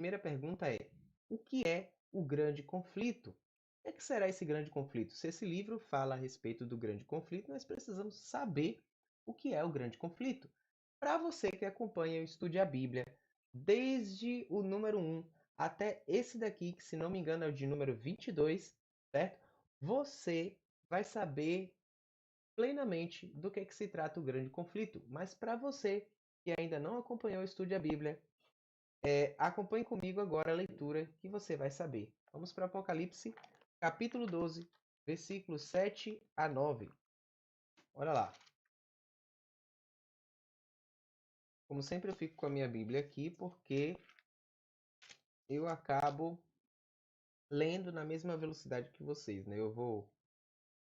primeira pergunta é: o que é o grande conflito? O que será esse grande conflito? Se esse livro fala a respeito do grande conflito, nós precisamos saber o que é o grande conflito. Para você que acompanha o Estude a Bíblia, desde o número 1 até esse daqui, que se não me engano é o de número 22, certo? Você vai saber plenamente do que se trata o grande conflito. Mas para você que ainda não acompanhou o Estude a Bíblia, acompanhe comigo agora a leitura que você vai saber. Vamos para Apocalipse, capítulo 12, versículos 7 a 9. Olha lá. Como sempre, eu fico com a minha Bíblia aqui porque eu acabo lendo na mesma velocidade que vocês, né? Eu vou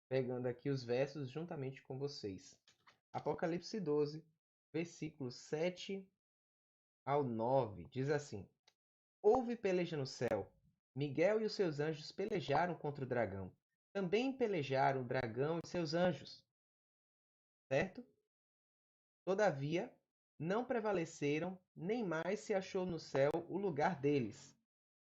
pegando aqui os versos juntamente com vocês. Apocalipse 12, versículos 7 ao 9, diz assim: Houve peleja no céu. Miguel e os seus anjos pelejaram contra o dragão. Também pelejaram o dragão e seus anjos, certo? Todavia, não prevaleceram, nem mais se achou no céu o lugar deles.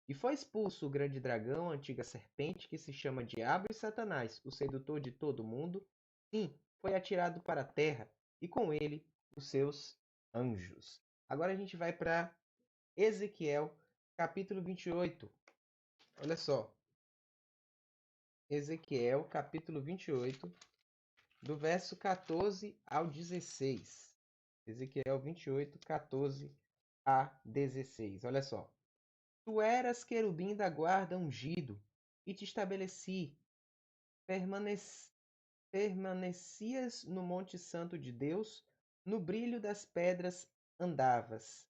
E foi expulso o grande dragão, a antiga serpente, que se chama Diabo e Satanás, o sedutor de todo mundo. Sim, foi atirado para a terra, e com ele os seus anjos. Agora a gente vai para Ezequiel, capítulo 28. Olha só. Ezequiel, capítulo 28, do verso 14 ao 16. Ezequiel 28, 14 a 16. Olha só. Tu eras querubim da guarda ungido, e te estabeleci. Permanecias no monte santo de Deus, no brilho das pedras andavas.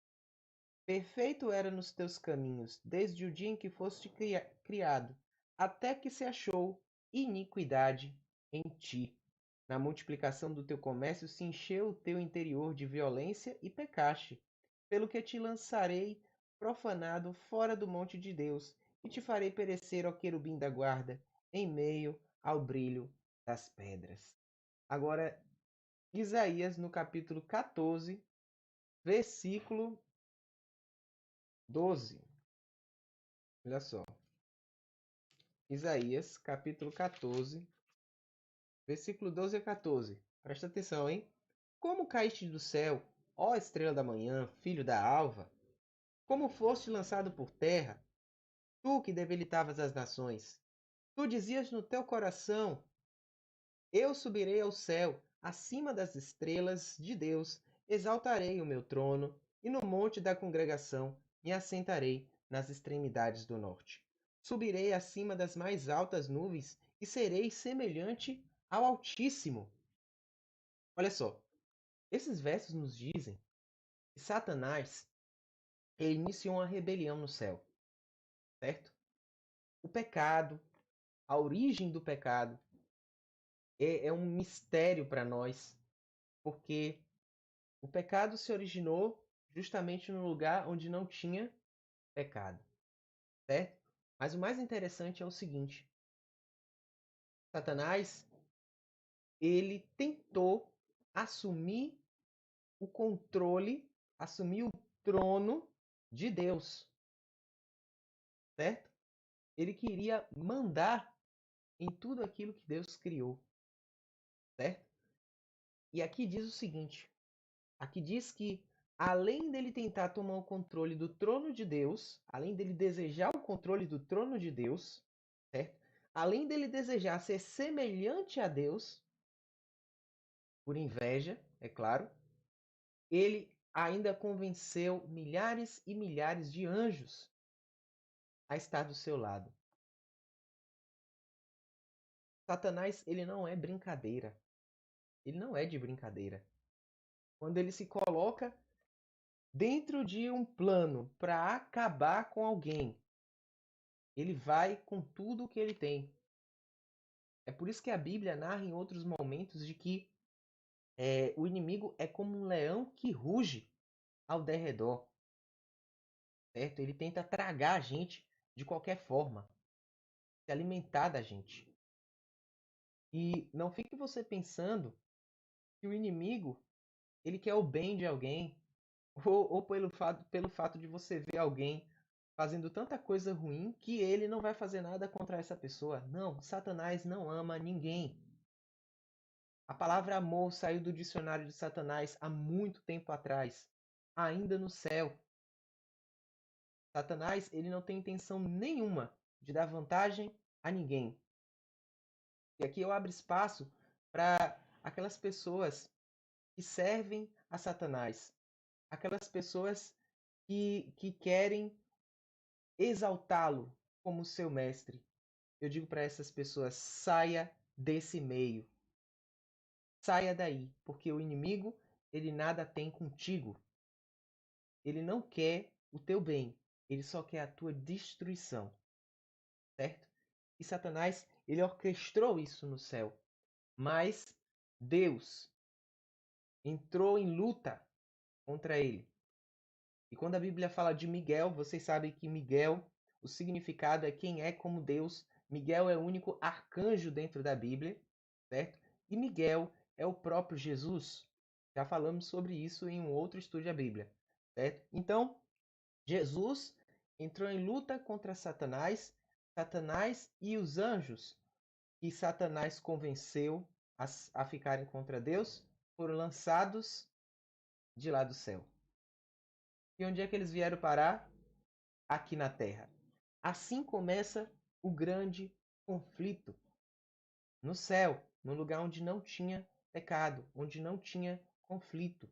Perfeito era nos teus caminhos, desde o dia em que foste criado, até que se achou iniquidade em ti. Na multiplicação do teu comércio se encheu o teu interior de violência e pecaste, pelo que te lançarei profanado fora do monte de Deus, e te farei perecer, ó querubim da guarda, em meio ao brilho das pedras. Agora, Isaías, no capítulo 14, versículo 12. Olha só. Isaías, capítulo 14, versículo 12 a 14. Presta atenção, hein? Como caíste do céu, ó estrela da manhã, filho da alva? Como foste lançado por terra, tu que debilitavas as nações? Tu dizias no teu coração: Eu subirei ao céu, acima das estrelas de Deus, exaltarei o meu trono, e no monte da congregação me assentarei nas extremidades do norte. Subirei acima das mais altas nuvens e serei semelhante ao Altíssimo. Olha só, esses versos nos dizem que Satanás ele iniciou uma rebelião no céu, certo? O pecado, a origem do pecado, é um mistério para nós, porque o pecado se originou justamente no lugar onde não tinha pecado, certo? Mas o mais interessante é o seguinte: Satanás, ele tentou assumir o controle, assumir o trono de Deus, certo? Ele queria mandar em tudo aquilo que Deus criou, certo? E aqui diz o seguinte: aqui diz que além dele tentar tomar o controle do trono de Deus, além dele desejar o controle do trono de Deus, certo? Além dele desejar ser semelhante a Deus, por inveja, é claro, ele ainda convenceu milhares e milhares de anjos a estar do seu lado. Satanás, ele não é brincadeira. Ele não é de brincadeira. Quando ele se coloca dentro de um plano para acabar com alguém, ele vai com tudo o que ele tem. É por isso que a Bíblia narra em outros momentos de que o inimigo é como um leão que ruge ao derredor, certo? Ele tenta tragar a gente de qualquer forma, se alimentar da gente. E não fique você pensando que o inimigo ele quer o bem de alguém, ou pelo fato de você ver alguém fazendo tanta coisa ruim que ele não vai fazer nada contra essa pessoa. Não, Satanás não ama ninguém. A palavra amor saiu do dicionário de Satanás há muito tempo atrás, ainda no céu. Satanás, ele não tem intenção nenhuma de dar vantagem a ninguém. E aqui eu abro espaço para aquelas pessoas que servem a Satanás, aquelas pessoas que querem exaltá-lo como seu mestre. Eu digo para essas pessoas: saia desse meio, saia daí, porque o inimigo, ele nada tem contigo. Ele não quer o teu bem, ele só quer a tua destruição, certo? E Satanás, ele orquestrou isso no céu, mas Deus entrou em luta contra ele. E quando a Bíblia fala de Miguel, vocês sabem que Miguel, o significado é quem é como Deus. Miguel é o único arcanjo dentro da Bíblia, certo? E Miguel é o próprio Jesus. Já falamos sobre isso em um outro estudo da Bíblia, certo? Então, Jesus entrou em luta contra Satanás, Satanás e os anjos que Satanás convenceu a ficarem contra Deus foram lançados de lá do céu. E onde é que eles vieram parar? Aqui na Terra. Assim começa o grande conflito. No céu, no lugar onde não tinha pecado, onde não tinha conflito.